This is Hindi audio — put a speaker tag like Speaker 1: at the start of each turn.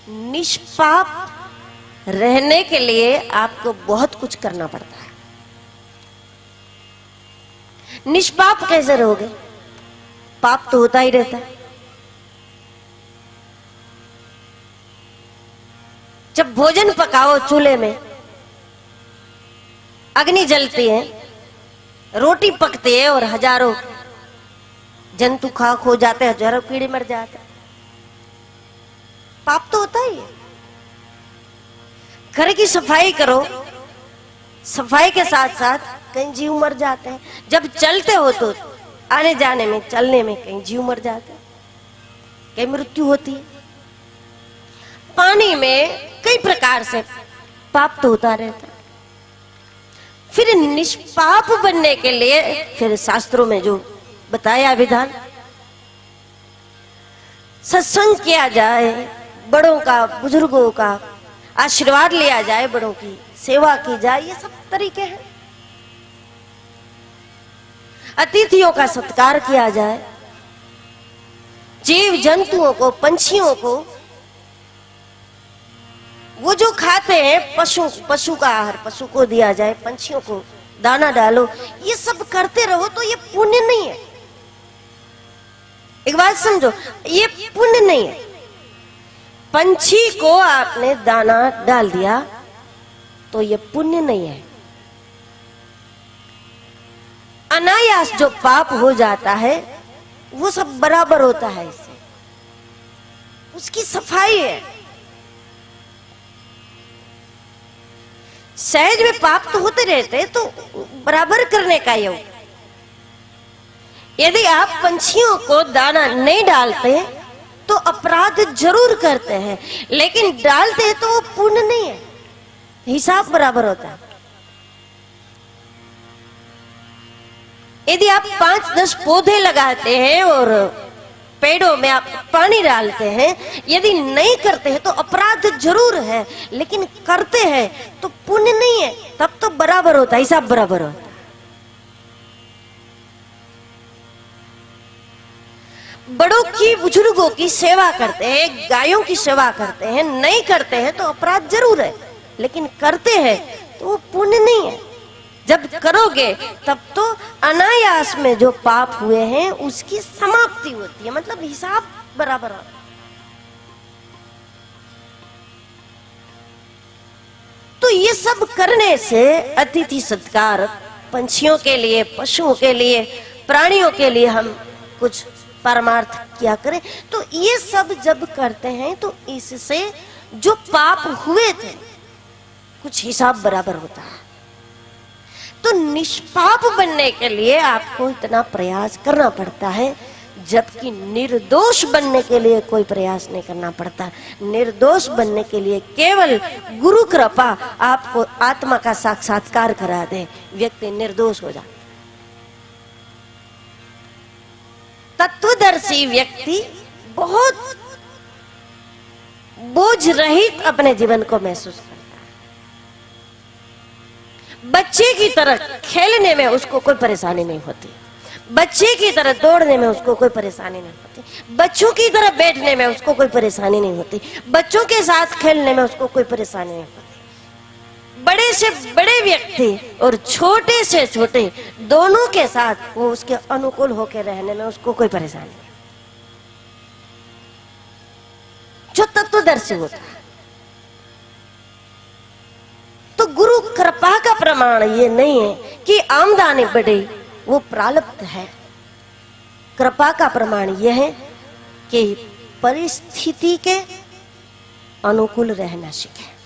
Speaker 1: निष्पाप रहने के लिए आपको बहुत कुछ करना पड़ता है। निष्पाप कैसे रहोगे? पाप तो होता ही रहता है। जब भोजन पकाओ चूल्हे में, अग्नि जलती है, रोटी पकती है और हजारों जंतु खाक हो जाते हैं, हजारों कीड़े मर जाते हैं। पाप तो होता ही है। घर की सफाई करो, सफाई के साथ साथ कहीं जीव मर जाते हैं। जब चलते हो तो आने जाने में, चलने में कहीं जीव मर जाते हैं, कहीं मृत्यु होती है। पानी में कई प्रकार से पाप तो होता रहता है। फिर निष्पाप बनने के लिए फिर शास्त्रों में जो बताया विधान, सत्संग किया जाए, बड़ों का, बुजुर्गों का आशीर्वाद लिया जाए, बड़ों की सेवा की जाए, ये सब तरीके हैं। अतिथियों का सत्कार किया जाए, जीव जंतुओं को, पंछियों को, वो जो खाते हैं, पशु का आहार पशु को दिया जाए, पंछियों को दाना डालो, ये सब करते रहो तो ये पुण्य नहीं है। एक बात समझो, ये पुण्य नहीं है। पंछी को आपने दाना डाल दिया तो ये पुण्य नहीं है। अनायास जो पाप हो जाता है वो सब बराबर होता है इससे, उसकी सफाई है। सहज में पाप तो होते रहते, तो बराबर करने का योग। यदि आप पंछियों को दाना नहीं डालते तो अपराध जरूर करते हैं, लेकिन डालते हैं तो वो पुण्य नहीं है, हिसाब बराबर होता है। यदि आप 5-10 पौधे लगाते हैं और पेड़ों में आप पानी डालते हैं, यदि नहीं करते हैं तो अपराध जरूर है, लेकिन करते हैं तो पुण्य नहीं है, तब तो बराबर होता है, हिसाब बराबर होता है। बड़ों की, बुजुर्गों की सेवा करते हैं, गायों की सेवा करते हैं, नहीं करते हैं तो अपराध जरूर है, लेकिन करते हैं तो वो पुण्य नहीं है। जब करोगे तब तो अनायास में जो पाप हुए हैं उसकी समाप्ति होती है, मतलब हिसाब बराबर होता है। तो ये सब करने से अतिथि सत्कार, पंछियों के लिए, पशुओं के लिए, प्राणियों के लिए हम कुछ परमार्थ किया करें, तो ये सब जब करते हैं तो इससे जो पाप हुए थे कुछ हिसाब बराबर होता है। तो निष्पाप बनने के लिए आपको इतना प्रयास करना पड़ता है, जबकि निर्दोष बनने के लिए कोई प्रयास नहीं करना पड़ता। निर्दोष बनने के लिए केवल गुरु कृपा आपको आत्मा का साक्षात्कार करा दे, व्यक्ति निर्दोष हो जाता। तत्वदर्शी व्यक्ति बहुत बोझ रहित अपने जीवन को महसूस करता है। बच्चे की तरह खेलने में उसको कोई परेशानी नहीं होती, बच्चे की तरह दौड़ने में उसको कोई परेशानी नहीं होती, बच्चों की तरह बैठने में उसको कोई परेशानी नहीं होती, बच्चों के साथ खेलने में उसको कोई परेशानी नहीं होती। बड़े से बड़े व्यक्ति और छोटे से छोटे दोनों के साथ वो उसके अनुकूल होकर रहने में उसको कोई परेशानी नहीं, जो तत्वदर्शी होता है। तो गुरु कृपा का प्रमाण ये नहीं है कि आमदनी बढ़े, वो प्रारब्ध है। कृपा का प्रमाण यह है कि परिस्थिति के अनुकूल रहना सीखे।